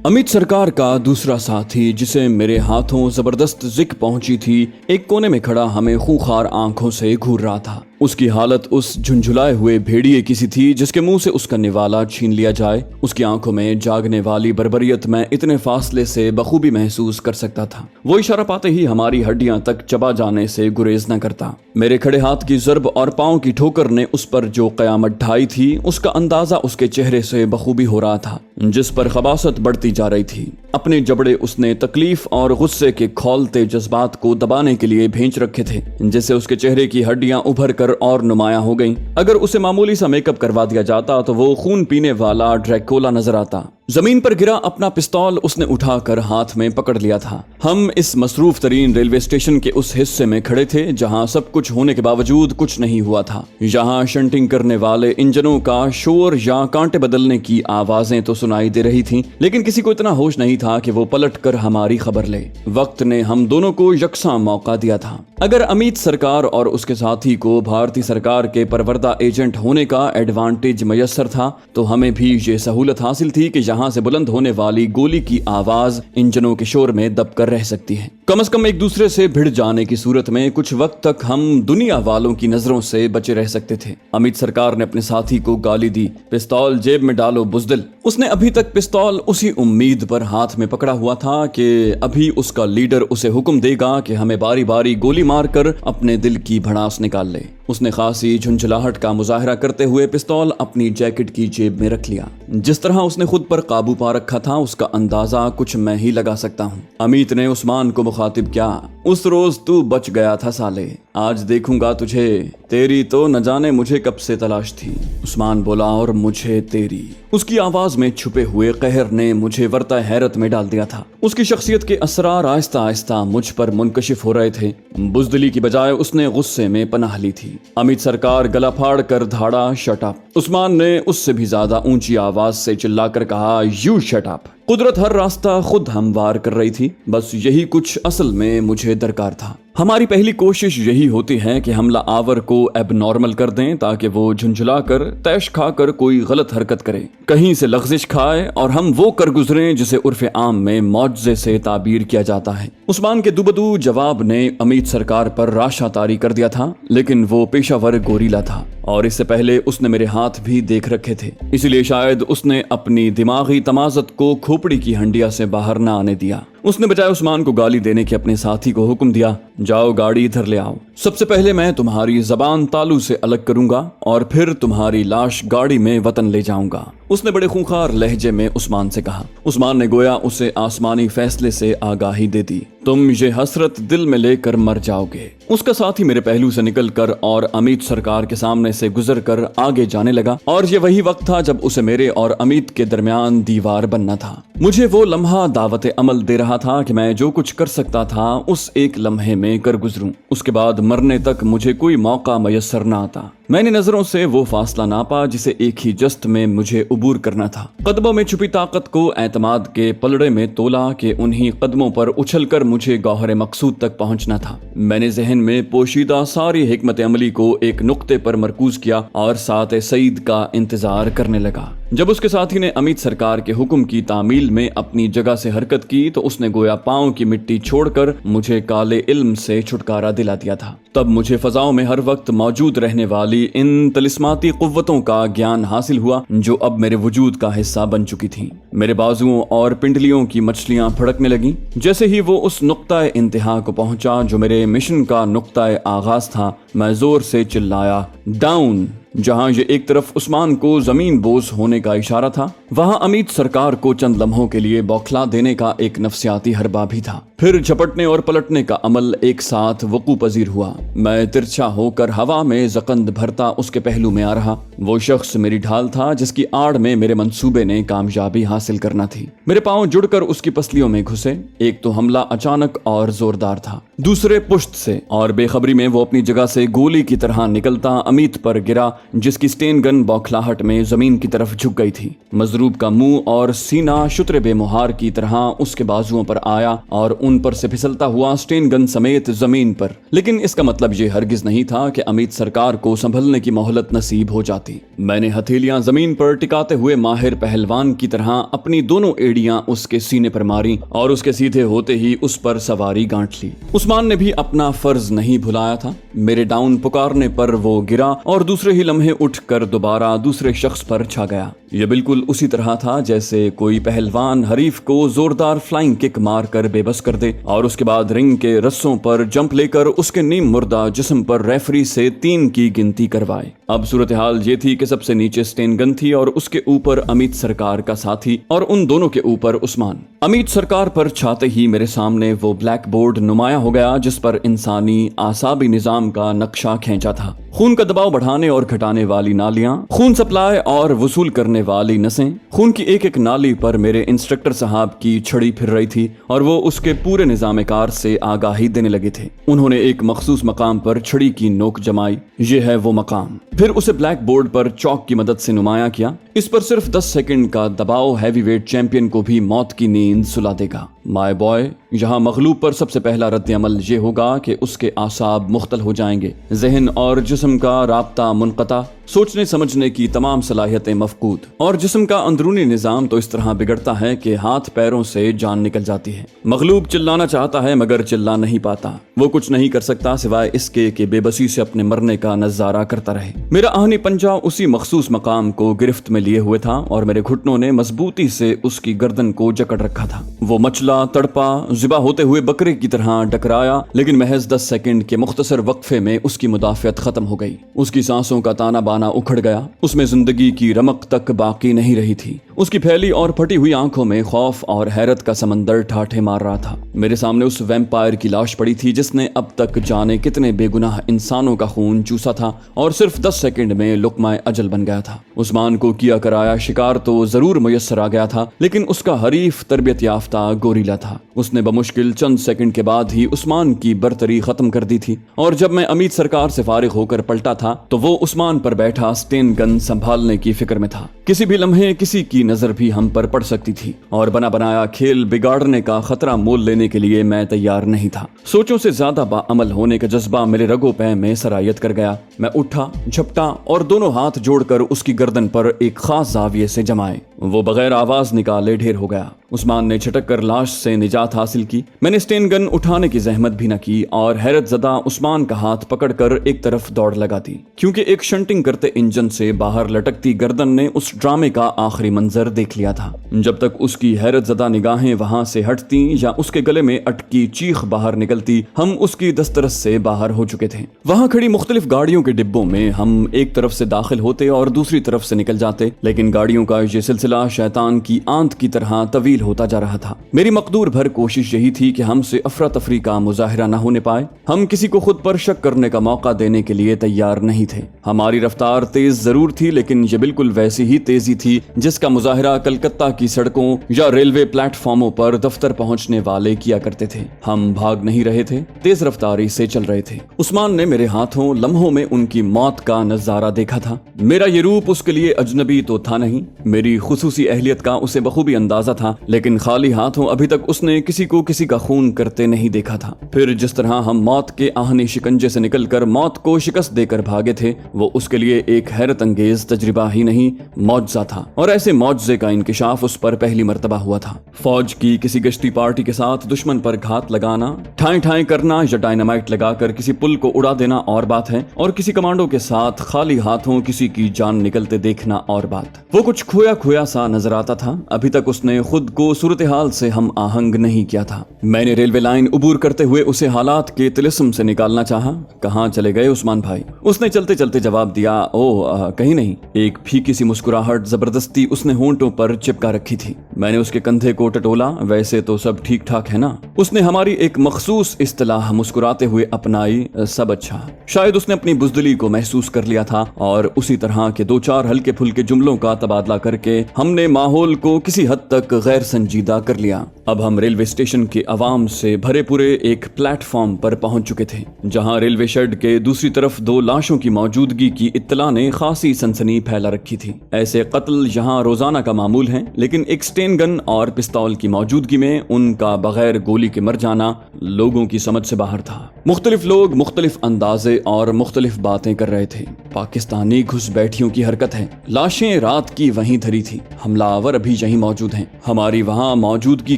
अमित सरकार का दूसरा साथी, जिसे मेरे हाथों जबरदस्त जिक पहुंची थी, एक कोने में खड़ा हमें खूंखार आंखों से घूर रहा था। उसकी हालत उस झुंझुलाए हुए भेड़िए की सी थी जिसके मुंह से उसका निवाला छीन लिया जाए। उसकी आंखों में जागने वाली बर्बरियत मैं इतने फासले से बखूबी महसूस कर सकता था। वो इशारा पाते ही हमारी हड्डियां तक चबा जाने से गुरेज न करता। मेरे खड़े हाथ की ज़रब और पांव की ठोकर ने उस पर जो कयामत ढाई थी, उसका अंदाजा उसके चेहरे से बखूबी हो रहा था, जिस पर खबासत बढ़ती जा रही थी। अपने जबड़े उसने तकलीफ और गुस्से के खौलते जज्बात को दबाने के लिए भेंच रखे थे, जिससे उसके चेहरे की हड्डियां उभर कर और नुमायां हो गईं। अगर उसे मामूली सा मेकअप करवा दिया जाता तो वो खून पीने वाला ड्रैकुला नजर आता। जमीन पर गिरा अपना पिस्तौल उसने उठाकर हाथ में पकड़ लिया था। हम इस मसरूफ तरीन रेलवे स्टेशन के उस हिस्से में खड़े थे जहां सब कुछ होने के बावजूद कुछ नहीं हुआ था। यहाँ शंटिंग करने वाले इंजनों का शोर या कांटे बदलने की आवाजें तो सुनाई दे रही थीं, लेकिन किसी को इतना होश नहीं था कि वो पलट कर हमारी खबर ले। वक्त ने हम दोनों को यकसा मौका दिया था। अगर अमित सरकार और उसके साथी को भारतीय सरकार के परवरदा एजेंट होने का एडवांटेज मयसर था, तो हमें भी ये सहूलत हासिल थी कि यहाँ से बुलंद होने वाली गोली की आवाज इंजनों के शोर में दबकर रह सकती है। कम से कम एक दूसरे से भिड़ जाने की सूरत में कुछ वक्त तक हम दुनिया वालों की नजरों से बचे रह सकते थे। अमित सरकार ने अपने साथी को गाली दी, पिस्तौल जेब में डालो बुज़दिल। उसने अभी तक पिस्तौल उसी उम्मीद पर हाथ में पकड़ा हुआ था कि अभी उसका लीडर उसे हुक्म देगा कि हमें बारी बारी गोली मारकर अपने दिल की भड़ास निकाल ले। उसने खासी झुंझलाहट का मुजाहरा करते हुए पिस्तौल अपनी जैकेट की जेब में रख लिया। जिस तरह उसने खुद पर काबू पा रखा था, उसका अंदाजा कुछ मैं ही लगा सकता हूँ। अमित ने उस्मान को मुखातिब किया, उस रोज तू बच गया था साले, आज देखूंगा तुझे, तेरी तो न जाने मुझे कब से तलाश थी। उस्मान बोला, और मुझे तेरी। उसकी आवाज में छुपे हुए कहर ने मुझे वर्ता हैरत में डाल दिया था। उसकी शख्सियत के असरार आहिस्ता आहिस्ता मुझ पर मुनकशिफ हो रहे थे। बुज़दिली की बजाय उसने गुस्से में पनाह ली थी। अमित सरकार गला फाड़ कर धाड़ा, शट अप। उस्मान ने उससे भी ज्यादा ऊंची आवाज से चिल्लाकर कहा, यू शट अप। कुदरत हर रास्ता खुद हमवार कर रही थी। बस यही कुछ असल में मुझे दरकार था। हमारी पहली कोशिश यही होती है कि हमला आवर को एबनॉर्मल कर दें, ताकि वो झुंझुला कर तैश खाकर कोई गलत हरकत करे, कहीं से लग़ज़िश खाए और हम वो कर गुजरें जिसे उर्फ़े आम में मौजज़े से ताबीर किया जाता है। उस्मान के दुबदू जवाब ने अमित सरकार पर राशा तारी कर दिया था, लेकिन वो पेशावर गोरीला था और इससे पहले उसने मेरे हाथ भी देख रखे थे। इसलिए शायद उसने अपनी दिमागी तमाज़त को खोपड़ी की हंडिया से बाहर न आने दिया। उसने बजाय उस्मान को गाली देने के अपने साथी को हुक्म दिया, जाओ गाड़ी इधर ले आओ। सबसे पहले मैं तुम्हारी जबान तालू से अलग करूंगा और फिर तुम्हारी लाश गाड़ी में वतन ले जाऊंगा। उसने बड़े खूंखार लहजे में उस्मान से कहा। उस्मान ने गोया उसे आसमानी फैसले से आगाही दे दी, तुम ये हसरत दिल में लेकर मर जाओगे। उसका साथी मेरे पहलू से निकलकर और अमित सरकार के सामने से गुजर कर आगे जाने लगा, और ये वही वक्त था जब उसे मेरे और अमित के दरमियान दीवार बनना था। मुझे वो लम्हा दावत अमल दे रहा था कि मैं जो कुछ कर सकता था उस एक लम्हे में कर गुजरूं। उसके बाद मरने तक मुझे कोई मौका मयसर न आता। मैंने नजरों से वो फासला नापा जिसे एक ही जस्त में मुझे उबूर करना था। कदमों में छुपी ताकत को एतमाद के पलड़े में तोला कि उन्हीं कदमों पर उछलकर मुझे गौहर मकसूद तक पहुंचना था। मैंने जहन में पोशीदा सारी हिकमत अमली को एक नुक्ते पर मरकूज किया और साथ सईद का इंतजार करने लगा। जब उसके साथी ने अमित सरकार के हुक्म की तामील में अपनी जगह से हरकत की, तो उसने गोया पांव की मिट्टी छोड़कर मुझे काले इल्म से छुटकारा दिला दिया था। तब मुझे फजाओं में हर वक्त मौजूद रहने वाली इन तिलिस्माती कुव्वतों का ज्ञान हासिल हुआ जो अब मेरे वजूद का हिस्सा बन चुकी थीं। मेरे बाजुओं और पिंडलियों की मछलियां फड़कने लगीं। जैसे ही वो उस नुक्ता इंतहा को पहुंचा जो मेरे मिशन का नुक्ता आगाज था, मैं जोर से चिल्लाया, डाउन। जहां ये एक तरफ उस्मान को जमीन बोस होने का इशारा था, वहां अमित सरकार को चंद लम्हों के लिए बौखला देने का एक नफ्सियाती हरबा भी था। फिर झपटने और पलटने का अमल एक साथ वकू पजीर हुआ। मैं तिरछा होकर हवा में जकंद भरता उसके पहलू में आ रहा। वो शख्स मेरी ढाल था जिसकी आड़ में मेरे मंसूबे ने कामयाबी हासिल करना थी। मेरे पांव जुड़कर उसकी पसलियों में घुसे। एक तो हमला अचानक और जोरदार था। दूसरे पुश्त से, और बेखबरी में वो अपनी जगह से गोली की तरह निकलता अमित पर गिरा, जिसकी स्टेन गन बौखलाहट में जमीन की तरफ झुक गई थी। मजरूब का मुंह और सीना शुतरे बेमुहार की तरह उसके बाजुओं पर आया और उन पर से फिसलता हुआ स्टेन गन समेत जमीन पर। लेकिन इसका मतलब ये हरगिज नहीं था कि अमित सरकार को संभलने की मोहलत नसीब हो जाती। मैंने हथेलियां जमीन पर टिकाते हुए माहिर पहलवान की तरह अपनी दोनों एड़ियां उसके सीने पर मारी और उसके सीधे होते ही उस पर सवारी गांठ ली। उस्मान ने भी अपना फर्ज नहीं भुलाया था। मेरे डाउन पुकारने पर वो गिरा और दूसरे ही लम्हे उठकर दोबारा दूसरे शख्स पर छा गया। यह बिल्कुल उसी तरह था जैसे कोई पहलवान हरीफ को जोरदार फ्लाइंग किक मारकर बेबस कर दे और उसके बाद रिंग के रस्सों पर जंप लेकर उसके नीम मुर्दा जिस्म पर रेफरी से 3 की गिनती करवाए। अब सूरत हाल ये थी कि सबसे नीचे स्टेन गन थी और उसके ऊपर अमित सरकार का साथी और उन दोनों के ऊपर उस्मान। अमित सरकार पर छाते ही मेरे सामने वो ब्लैक बोर्ड नुमाया हो गया जिस पर इंसानी आसाबी निजाम का नक्शा खींचा था। खून का दबाव बढ़ाने और घटाने वाली नालियां, खून सप्लाई और वसूल करने वाली नसें। खून की एक एक नाली पर मेरे इंस्ट्रक्टर साहब की छड़ी फिर रही थी और वो उसके पूरे निजाम कार से आगाही देने लगे थे। उन्होंने एक मखसूस मकाम पर छड़ी की नोक जमाई। ये है वो मकाम। फिर उसे ब्लैक बोर्ड पर चौक की मदद से नुमाया किया। इस पर सिर्फ 10 सेकंड का दबाव हैवीवेट चैंपियन को भी मौत की नींद सुला देगा। माय बॉय, यहाँ मगलूब पर सबसे पहला रद्द अमल ये होगा कि उसके आसाब मुख्तल हो जाएंगे, जहन और जिस्म का राब्ता मुनक़ता, सोचने समझने की तमाम सलाहियतें मफकूद, और जिस्म का अंदरूनी निजाम तो इस तरह बिगड़ता है कि हाथ पैरों से जान निकल जाती है। मगलूब चिल्लाना चाहता है मगर चिल्ला नहीं पाता। वो कुछ नहीं कर सकता सिवाय इसके कि बेबसी से अपने मरने का नजारा करता रहे। मेरा आहनी पंजा उसी मखसूस मकाम को गिरफ्त में लिए हुए था और मेरे घुटनों ने मजबूती से उसकी गर्दन को जकड़ रखा था। वो मचला, तड़पा, ज़िबा होते हुए बकरे की तरह डकराया, लेकिन महज 10 सेकंड के मुख्तसर वक्फे में उसकी मुदाफ़ियत खत्म हो गई। उसकी सांसों का ताना बाना उखड़ गया। उसमें जिंदगी की रमक तक बाकी नहीं रही थी। उसकी फैली और फटी हुई आंखों में खौफ और हैरत का समंदर ठाठे मार रहा था। मेरे सामने उस वैम्पायर की लाश पड़ी थी जिसने अब तक जाने कितने बेगुनाह इंसानों का खून चूसा था और सिर्फ 10 सेकंड में लुक़्मा अजल बन गया था। उस्मान को किया कराया शिकार तो जरूर मुयस्सर आ गया था, लेकिन उसका हरीफ तरबियत याफ्ता गोरीला था। उसने बमुश्किल चंद सेकंड के बाद ही उस्मान की बरतरी खत्म कर दी थी और जब मैं अमित सरकार से फारिग होकर पलटा था तो वो उस्मान पर बैठा स्टेन गन संभालने की फिक्र में था। किसी भी लम्हे किसी की नजर भी हम पर पड़ सकती थी और बना बनाया खेल बिगाड़ने का खतरा मोल लेने के लिए मैं तैयार नहीं था। सोचों से ज्यादा बाअमल होने का जज्बा मेरे रगों पे में सरायत कर गया। मैं उठा, झपटा और दोनों हाथ जोड़कर उसकी गर्दन पर एक खास जाविये से जमाए। वो बगैर आवाज निकाले ढेर हो गया। उस्मान ने झटक कर लाश से निजात हासिल की। मैंने स्टेन गन उठाने की जहमत भी न की और हैरत ज़दा उस्मान का हाथ पकड़कर एक तरफ दौड़ लगा दी, क्योंकि एक शंटिंग करते इंजन से बाहर लटकती गर्दन ने उस ड्रामे का आखिरी मंजर देख लिया था। जब तक उसकी हैरत ज़दा निगाहें वहां से हटती या उसके गले में अटकी चीख बाहर निकलती, हम उसकी दस्तरस से बाहर हो चुके थे। वहां खड़ी मुख्तलिफ गाड़ियों के डिब्बों में हम एक तरफ से दाखिल होते और दूसरी तरफ से निकल जाते, लेकिन गाड़ियों का ये सिलसिला शैतान की आंत की तरह तवील होता जा रहा था। मेरी मकदूर भर कोशिश यही थी कि हमसे अफरा तफरी का मुजाहिरा न होने पाए। हम किसी को खुद पर शक करने का मौका देने के लिए तैयार नहीं थे। हमारी रफ्तार तेज जरूर थी, लेकिन ये बिल्कुल वैसी ही तेजी थी जिसका मुजाहिरा कलकत्ता की सड़कों या रेलवे प्लेटफॉर्मों पर दफ्तर पहुंचने वाले किया करते थे। हम भाग नहीं रहे थे, तेज रफ्तारी से चल रहे थे। उस्मान ने मेरे हाथों लम्हों में उनकी मौत का नजारा देखा था। मेरा ये रूप उसके लिए अजनबी तो था नहीं, मेरी खुसूसी अहलियत का उसे बखूबी अंदाजा था, लेकिन खाली हाथों अभी तक उसने किसी को किसी का खून करते नहीं देखा था। फिर जिस तरह हम मौत के आहनी शिकंजे से निकलकर मौत को शिकस्त देकर भागे थे, वो उसके लिए एक हैरत अंगेज तजर्बा ही नहीं, मौजज़ा था। और ऐसे मौजज़े का इंकिशाफ उस पर पहली मर्तबा हुआ था। फौज की किसी गश्ती पार्टी के साथ दुश्मन पर घात लगाना, ठाएं ठाएं करना या डायनामाइट लगाकर किसी पुल को उड़ा देना और बात है, और किसी कमांडो के साथ खाली हाथों किसी की जान निकलते देखना और बात। वो कुछ खोया खोया सा नजर आता था। अभी तक उसने खुद को सूरत हाल से हम आहंग नहीं किया था। मैंने रेलवे लाइन उबूर करते हुए उसे हालात के तिलिस्म से निकालना चाहा। कहाँ चले गए उस्मान भाई? उसने चलते चलते जवाब दिया, कहीं नहीं। एक फीकी सी मुस्कुराहट जबरदस्ती उसने होंठों पर चिपका रखी थी। मैंने उसके कंधे को टटोला। वैसे तो सब ठीक ठाक है ना? उसने हमारी एक मखसूस इस्तिलाह मुस्कुराते हुए अपनाई, सब अच्छा। शायद उसने अपनी बुज़दिली को महसूस कर लिया था और उसी तरह के 2-4 हल्के फुल्के जुमलों का तबादला करके हमने माहौल को किसी हद तक गैर संजीदा कर लिया। अब हम रेलवे स्टेशन के अवाम से भरे पूरे एक प्लेटफॉर्म पर पहुंच चुके थे, जहां रेलवे शेड के दूसरी तरफ 2 लाशों की मौजूदगी की इत्तला ने खासी सनसनी फैला रखी थी। ऐसे कत्ल यहाँ रोजाना का मामूल है, लेकिन एक स्टेन गन और पिस्तौल की मौजूदगी में उनका बगैर गोली के मर जाना लोगों की समझ से बाहर था। मुख्तलिफ लोग मुख्तलिफ अंदाजे और मुख्तलिफ बातें कर रहे थे। पाकिस्तानी घुसपैठियों की हरकत है। लाशें रात की वहीं धरी थी, हमलावर अभी यहीं मौजूद हैं। हमारी वहां मौजूदगी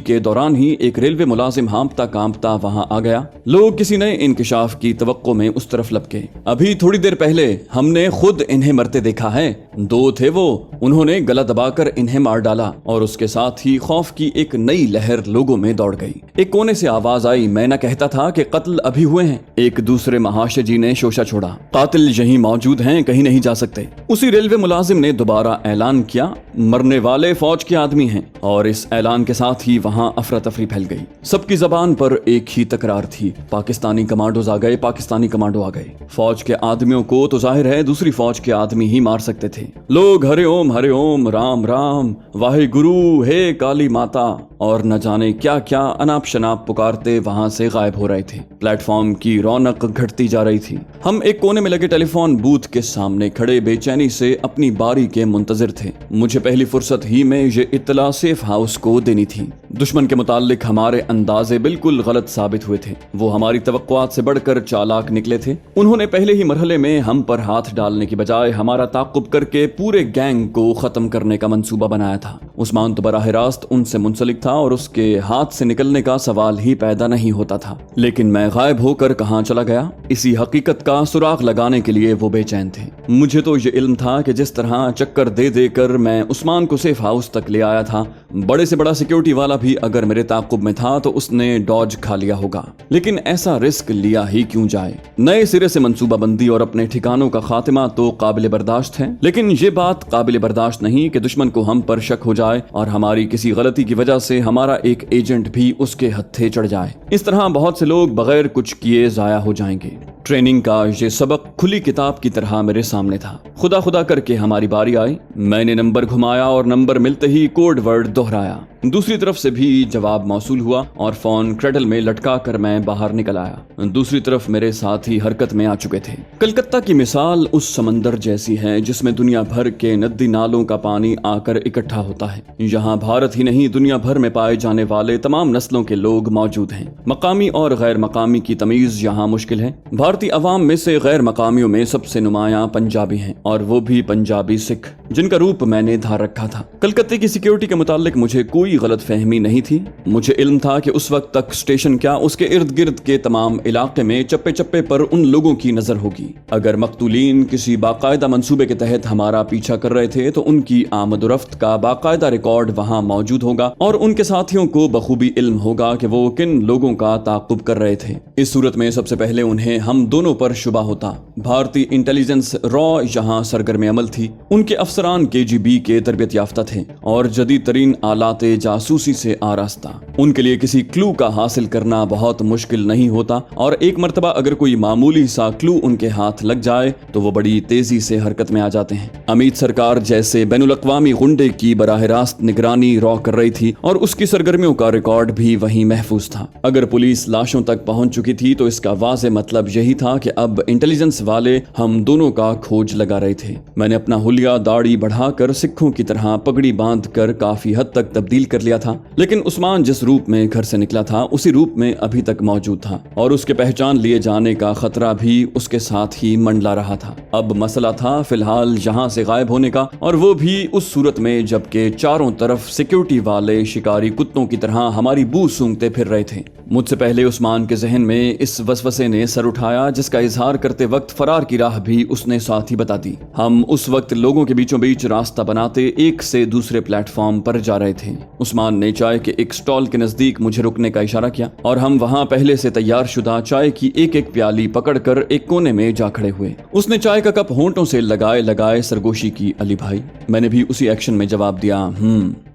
के दौरान ही एक रेलवे मुलाजिम हांफता कांपता वहां आ गया। लोग किसी नए इंकिशाफ की तवक्को में उस तरफ लपके। अभी थोड़ी देर पहले हमने खुद इन्हें मरते देखा है। 2 थे वो, उन्होंने गला दबाकर इन्हें मार डाला और उसके साथ ही खौफ की एक नई लहर लोगों में दौड़ गई। एक कोने से आवाज आई, मैं न कहता था कि कत्ल अभी हुए हैं। एक दूसरे महाशय जी ने शोशा छोड़ा, कातिल यहीं मौजूद हैं, कहीं नहीं जा सकते। उसी रेलवे मुलाजिम ने दोबारा ऐलान किया, मरने वाले फौज के आदमी हैं। और इस ऐलान के साथ ही वहां अफरा तफरी फैल गई। सबकी जबान पर एक ही तकरार थी, पाकिस्तानी कमांडोज आ गए, पाकिस्तानी कमांडो आ गए। फौज के आदमियों को तो जाहिर है दूसरी फौज के आदमी ही मार सकते थे। लोग हरे ओम राम राम वाहे गुरु हे काली माता और न जाने क्या क्या अनाप शनाप पुकारते वहां से गायब हो रहे थे। प्लेटफॉर्म की रौनक घटती जा रही थी। हम एक कोने में लगे टेलीफोन बूथ के सामने खड़े बेचैनी से अपनी बारी के मुंतजिर थे। मुझे पहली फुर्सत ही में ये इत्तला सेफ हाउस को देनी थी। दुश्मन के मुतालिक हमारे अंदाजे बिल्कुल गलत साबित हुए थे। वो हमारी तवक्कुआत से बढ़कर चालाक निकले थे। उन्होंने पहले ही मरहले में हम पर हाथ डालने की बजाय हमारा ताक़ुब करके पूरे गैंग को खत्म करने का मंसूबा बनाया था। उस्मान तो बराह रास्त उनसे मुंसलिक था और उसके हाथ से निकलने का सवाल ही पैदा नहीं होता था। लेकिन मैं गायब होकर कहां चला गया, इसी हकीकत का सुराग लगाने के लिए वो बेचैन थे। मुझे तो ये इल्म था कि जिस तरह चक्कर दे देकर मैं उस्मान को सेफ हाउस तक ले आया था, बड़े से बड़ा सिक्योरिटी वाला भी अगर मेरे ताक़ुब में था तो उसने डॉज खा लिया होगा। लेकिन ऐसा रिस्क लिया ही क्यों जाए। नए सिरे से मंसूबाबंदी और अपने ठिकानों का खात्मा तो काबिल बर्दाश्त है, लेकिन ये बात काबिल बर्दाश्त नहीं कि दुश्मन को हम पर शक हो जाए और हमारी किसी गलती की वजह से हमारा एक एजेंट भी उसके हत्थे चढ़ जाए। इस तरह बहुत से लोग बगैर कुछ किए जाया हो जाएंगे। ट्रेनिंग का ये सबक खुली किताब की तरह मेरे सामने था। खुदा खुदा करके हमारी बारी आई। मैंने नंबर घुमाया और नंबर मिलते ही कोड वर्ड दोहराया। दूसरी तरफ से भी जवाब मौसूल हुआ और फोन क्रेडल में लटका कर मैं बाहर निकल आया। दूसरी तरफ मेरे साथी हरकत में आ चुके थे। कलकत्ता की मिसाल उस समंदर जैसी है जिसमें दुनिया भर के नदी नालों का पानी आकर इकट्ठा होता है। यहाँ भारत ही नहीं दुनिया भर में पाए जाने वाले तमाम नस्लों के लोग मौजूद हैं। मकामी और गैर मकामी की तमीज यहाँ मुश्किल है। भारतीय अवाम में से गैर मकामियों में सबसे नुमायां पंजाबी हैं, और वो भी पंजाबी सिख, जिनका रूप मैंने धार रखा था। कलकत्ते की सिक्योरिटी के मुतालिक मुझे कोई गलत फहमी नहीं थी। मुझे इल्म था कि उस वक्त तक स्टेशन क्या उसके इर्द गिर्द के तमाम इलाके में चप्पे चप्पे पर उन लोगों की नजर होगी। अगर मकतूलीन किसी बाकायदा मंसूबे के तहत हमारा पीछा कर रहे थे तो उनकी आमदोरफ्त का बाकायदा रिकॉर्ड वहां मौजूद होगा और उनके साथियों को बखूबी इल्म होगा कि वो किन लोगों का ताक़ुब कर रहे थे। इस सूरत में सबसे पहले उन्हें हम दोनों पर शुबा होता। भारतीय इंटेलिजेंस रॉ यहाँ सरगर्म अमल थी। उनके अफसरान KGB के तरबियत याफ्ता थे और जदीद तरीन आलाते जासूसी से आरास्ता। उनके लिए किसी क्लू का हासिल करना बहुत मुश्किल नहीं होता, और एक मर्तबा अगर कोई मामूली सा क्लू उनके हाथ लग जाए तो वो बड़ी तेजी से हरकत में आ जाते हैं। अमित सरकार जैसे बैनुल-अक़वामी गुंडे की बराह रास्त निगरानी रॉ कर रही थी और उसकी सरगर्मियों का रिकॉर्ड भी वहीं महफूज था। अगर पुलिस लाशों तक पहुंच चुकी थी तो इसका वाज़े मतलब यही था कि अब इंटेलिजेंस वाले हम दोनों का खोज लगा रहे थे। मैंने अपना हुलिया दाढ़ी बढ़ाकर सिखों की तरह पगड़ी बांधकर काफी हद तक तब्दील कर लिया था, लेकिन उस्मान जिस रूप में घर से निकला था उसी रूप में अभी तक मौजूद था और उसके पहचान लिए जाने का खतरा भी उसके साथ ही मंडला रहा था। अब मसला था फिलहाल यहाँ से गायब होने का, और वो भी उस सूरत में जबकि चारों तरफ सिक्योरिटी वाले शिकारी कुत्तों की तरह हमारी बू सूंघते फिर रहे थे। मुझसे पहले उस्मान के जहन में इस वसवसे ने सर उठाया जिसका इजहार करते वक्त फरार की राह भी उसने साथ ही बता दी। हम उस वक्त लोगों के बीचों बीच रास्ता बनाते एक से दूसरे प्लेटफॉर्म पर जा रहे थे। عثمان نے چائے کے ایک سٹال کے نزدیک مجھے رکنے کا اشارہ کیا اور ہم وہاں پہلے سے تیار شدہ چائے کی ایک ایک پیالی پکڑ کر ایک کونے میں جا کھڑے ہوئے۔ اس نے چائے کا کپ ہونٹوں سے لگائے لگائے سرگوشی کی، علی بھائی۔ میں نے بھی اسی ایکشن میں جواب دیا،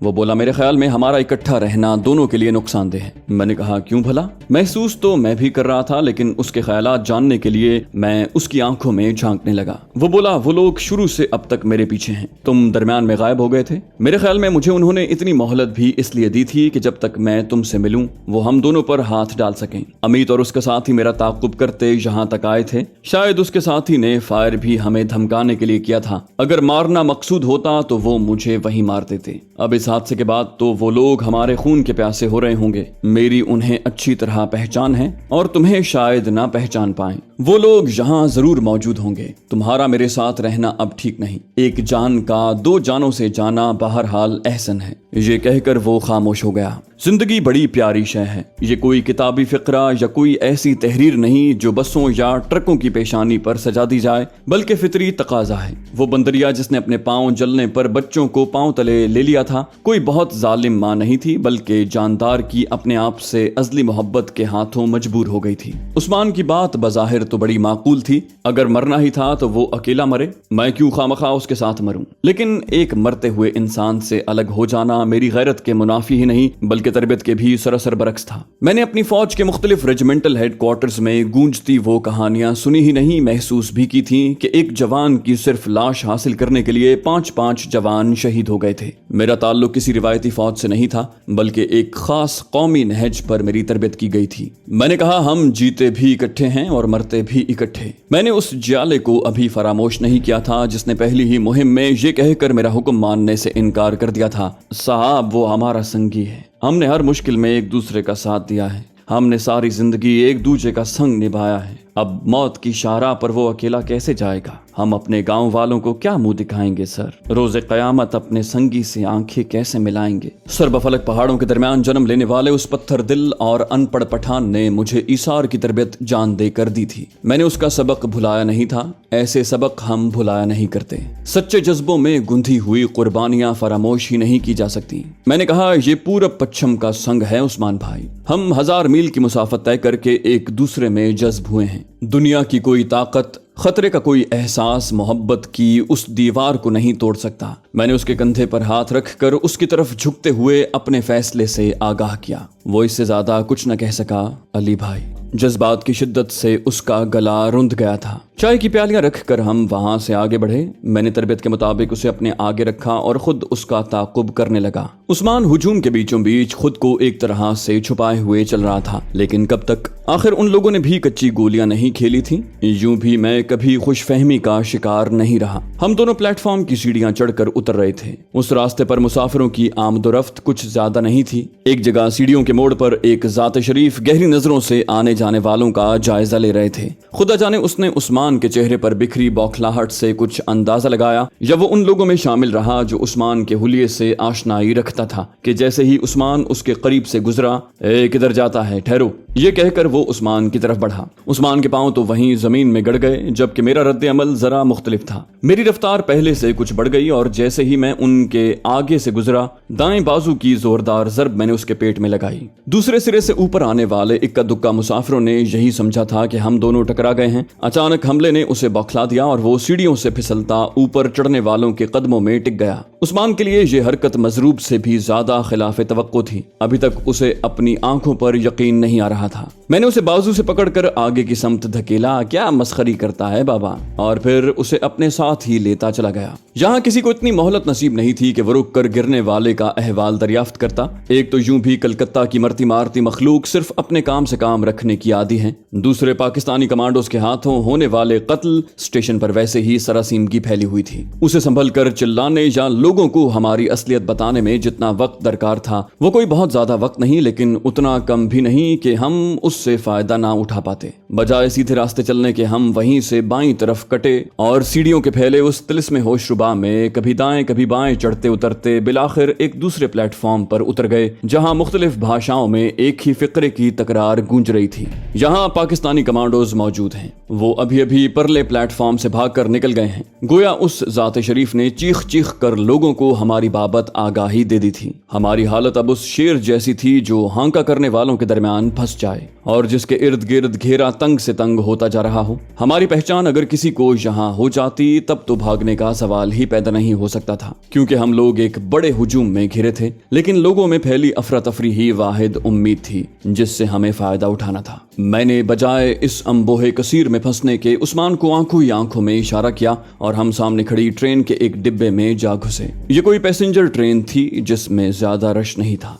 وہ بولا، میرے خیال میں ہمارا اکٹھا رہنا دونوں کے لیے نقصان دہ ہے۔ میں نے کہا، کیوں بھلا؟ محسوس تو میں بھی کر رہا تھا، لیکن اس کے خیالات جاننے کے لیے میں اس کی آنکھوں میں جھانکنے لگا۔ وہ بولا، وہ لوگ شروع سے اب تک میرے پیچھے ہیں، تم درمیان میں غائب ہو گئے تھے۔ میرے خیال میں مجھے انہوں نے اتنی مہلت بھی اس لیے دی تھی کہ جب تک میں تم سے ملوں وہ ہم دونوں پر ہاتھ ڈال سکیں۔ امیت اور اس کا ساتھی میرا تعاقب کرتے یہاں تک آئے تھے۔ شاید اس کے ساتھی نے فائر بھی ہمیں دھمکانے کے لیے کیا تھا۔ اگر مارنا مقصود ہوتا تو وہ مجھے وہیں مار دیتے۔ اب اس حادثے کے بعد تو وہ لوگ ہمارے خون کے پیاسے ہو رہے ہوں گے۔ میری انہیں اچھی طرح پہچان ہے اور تمہیں شاید نہ پہچان پائیں۔ وہ لوگ یہاں ضرور موجود ہوں گے۔ تمہارا میرے ساتھ رہنا اب ٹھیک نہیں۔ ایک جان کا دو جانوں سے جانا بہرحال احسن ہے۔ یہ کہہ کر وہ خاموش ہو گیا۔ زندگی بڑی پیاری شے ہے۔ یہ کوئی کتابی فقرہ یا کوئی ایسی تحریر نہیں جو بسوں یا ٹرکوں کی پیشانی پر سجا دی جائے، بلکہ فطری تقاضا ہے۔ وہ بندریا جس نے اپنے پاؤں جلنے پر بچوں کو پاؤں تلے لے لیا تھا، کوئی بہت ظالم ماں نہیں تھی، بلکہ جاندار کی اپنے آپ سے ازلی محبت کے ہاتھوں مجبور ہو گئی تھی۔ عثمان کی بات بظاہر تو بڑی معقول تھی۔ اگر مرنا ہی تھا تو وہ اکیلا مرے، میں کیوں خوامخواہ اس کے ساتھ مروں؟ لیکن ایک مرتے ہوئے انسان سے الگ ہو جانا میری غیرت کے منافی ہی نہیں بلکہ تربیت کے بھی سراسر برعکس تھا۔ میں نے اپنی فوج کے مختلف ریجیمنٹل ہیڈ کوارٹرز میں گونجتی وہ کہانیاں سنی ہی نہیں، محسوس بھی کی تھیں کہ ایک جوان کی صرف لاش حاصل کرنے کے لیے 5 جوان شہید ہو گئے تھے۔ میرا تعلق کسی روایتی فوج سے نہیں تھا، بلکہ ایک خاص قومی نہج پر میری تربیت کی گئی تھی۔ میں نے کہا، ہم جیتے بھی اکٹھے ہیں اور مرتے بھی اکٹھے۔ میں نے اس جیالے کو ابھی فراموش نہیں کیا تھا جس نے پہلی ہی مہم میں یہ کہہ کر میرا حکم ماننے سے انکار کر دیا تھا، صاحب وہ ہمارا سنگی ہے، ہم نے ہر مشکل میں ایک دوسرے کا ساتھ دیا ہے، ہم نے ساری زندگی ایک دوسرے کا سنگ نبھایا ہے، اب موت کی شاہراہ پر وہ اکیلا کیسے جائے گا؟ ہم اپنے گاؤں والوں کو کیا منہ دکھائیں گے سر؟ روز قیامت اپنے سنگی سے آنکھیں کیسے ملائیں گے؟ سر بفلک پہاڑوں کے درمیان جنم لینے والے اس پتھر دل اور ان پڑھ پٹھان نے مجھے ایثار کی تربیت جان دے کر دی تھی۔ میں نے اس کا سبق بھلایا نہیں تھا، ایسے سبق ہم بھلایا نہیں کرتے۔ سچے جذبوں میں گندھی ہوئی قربانیاں فراموش ہی نہیں کی جا سکتی۔ میں نے کہا، یہ پورب پچھم کا سنگ ہے عثمان بھائی، ہم 1000 میل کی مسافت طے کر کے ایک دوسرے میں جذب ہوئے ہیں۔ دنیا کی کوئی طاقت، خطرے کا کوئی احساس محبت کی اس دیوار کو نہیں توڑ سکتا۔ میں نے اس کے کندھے پر ہاتھ رکھ کر اس کی طرف جھکتے ہوئے اپنے فیصلے سے آگاہ کیا۔ وہ اس سے زیادہ کچھ نہ کہہ سکا، علی بھائی۔ جذبات کی شدت سے اس کا گلا رند گیا تھا۔ چائے کی پیالیاں رکھ کر ہم وہاں سے آگے بڑھے۔ میں نے تربیت کے مطابق اسے اپنے آگے رکھا اور خود اس کا تعاقب کرنے لگا۔ عثمان ہجوم کے بیچوں بیچ خود کو ایک طرح سے چھپائے ہوئے چل رہا تھا، لیکن کب تک؟ آخر ان لوگوں نے بھی کچی گولیاں نہیں کھیلی تھیں۔ یوں بھی میں کبھی خوش فہمی کا شکار نہیں رہا۔ ہم دونوں پلیٹ فارم کی سیڑھیاں چڑھ کر اتر رہے تھے۔ اس راستے پر مسافروں کی آمد و رفت کچھ زیادہ نہیں تھی۔ ایک جگہ سیڑھیوں کے موڑ پر ایک ذات شریف گہری نظروں سے آنے جانے والوں کا جائزہ لے رہے تھے۔ خدا جانے اس نے عثمان کے چہرے پر بکھری بوکھلاہٹ سے کچھ اندازہ لگایا یا وہ ان لوگوں میں شامل رہا جو عثمان کے حلیے سے آشنائی رکھتا تھا کہ جیسے ہی عثمان اس کے قریب سے گزرا، اے کدھر جاتا ہے، ٹھہرو، یہ کہہ کر وہ عثمان کی طرف بڑھا۔ عثمان کے پاؤں تو وہیں زمین میں گڑ گئے، جبکہ میرا رد عمل ذرا مختلف تھا۔ میری رفتار پہلے سے کچھ بڑھ گئی اور جیسے ہی میں ان کے آگے سے گزرا، دائیں بازو کی زوردار ضرب میں نے اس کے پیٹ میں لگائی۔ دوسرے سرے سے اوپر آنے والے اکا دکا مسافروں نے یہی سمجھا تھا کہ ہم دونوں ٹکرا گئے ہیں۔ اچانک حملے نے اسے بوکھلا دیا اور وہ سیڑھیوں سے پھسلتا اوپر چڑھنے والوں کے قدموں میں ٹک گیا۔ عثمان کے لیے یہ حرکت مضروب سے بھی زیادہ خلاف توقع تھی۔ ابھی تک اسے اپنی آنکھوں پر یقین نہیں آ رہا تھا۔ میں نے اسے بازو سے پکڑ کر آگے کی سمت دھکیلا، کیا مسخری کرتا ہے بابا، اور پھر اسے اپنے ساتھ ہی لیتا چلا گیا۔ یہاں کسی کو اتنی مہلت نصیب نہیں تھی کہ وہ رک کر گرنے والے کا احوال دریافت کرتا۔ ایک تو یوں بھی کلکتہ کی مرتی مارتی مخلوق صرف اپنے کام سے کام رکھنے کی عادی ہیں، دوسرے پاکستانی کمانڈوز کے ہاتھوں ہونے والے قتل اسٹیشن پر ویسے ہی سراسیمگی پھیلی ہوئی تھی۔ اسے سنبھل کر چلانے یا لوگوں کو ہماری اصلیت بتانے میں جتنا وقت درکار تھا وہ کوئی بہت زیادہ وقت نہیں، لیکن اتنا کم بھی نہیں کہ ہم اس سے فائدہ نہ اٹھا پاتے۔ بجائے سیدھے راستے چلنے کے ہم وہیں سے بائیں طرف کٹے اور سیڑھیوں کے پھیلے اس طلسم ہوش ربا میں کبھی دائیں کبھی بائیں چڑھتے اترتے بالآخر ایک دوسرے پلیٹ فارم پر اتر گئے جہاں مختلف بھاشاؤں میں ایک ہی فقرے کی تکرار گونج رہی تھی۔ یہاں پاکستانی کمانڈوز موجود ہیں، وہ ابھی भी परले प्लेटफॉर्म से भागकर निकल गए हैं। गोया उस जाते शरीफ ने चीख चीख कर लोगों को हमारी बाबत आगाही दे दी थी। हमारी हालत अब उस शेर जैसी थी जो हांका करने वालों के दरमियान फंस जाए और जिसके इर्द गिर्द घेरा तंग से तंग होता जा रहा हो। हमारी पहचान अगर किसी को यहाँ हो जाती तब तो भागने का सवाल ही पैदा नहीं हो सकता था, क्योंकि हम लोग एक बड़े हुजूम में घिरे थे। लेकिन लोगों में फैली अफरा तफरी ही वाहिद उम्मीद थी जिससे हमें फायदा उठाना था। मैंने बजाय इस अम्बोहे कसीर में फंसने के उस्मान को आंखों ही आंखों में इशारा किया और हम सामने खड़ी ट्रेन के एक डिब्बे में जा घुसे। ये कोई पैसेंजर ट्रेन थी जिसमें ज्यादा रश नहीं था।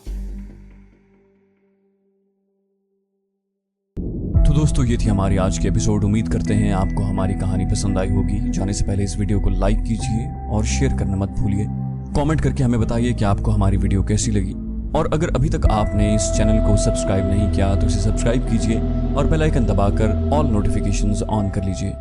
तो दोस्तों, ये थी हमारी आज की एपिसोड। उम्मीद करते हैं आपको हमारी कहानी पसंद आई होगी। जाने से पहले इस वीडियो को लाइक कीजिए और शेयर करना मत भूलिए। कमेंट करके हमें बताइए कि आपको हमारी वीडियो कैसी लगी, और अगर अभी तक आपने इस चैनल को सब्सक्राइब नहीं किया तो इसे सब्सक्राइब कीजिए और बेल आइकन दबाकर ऑल नोटिफिकेशंस ऑन कर लीजिए।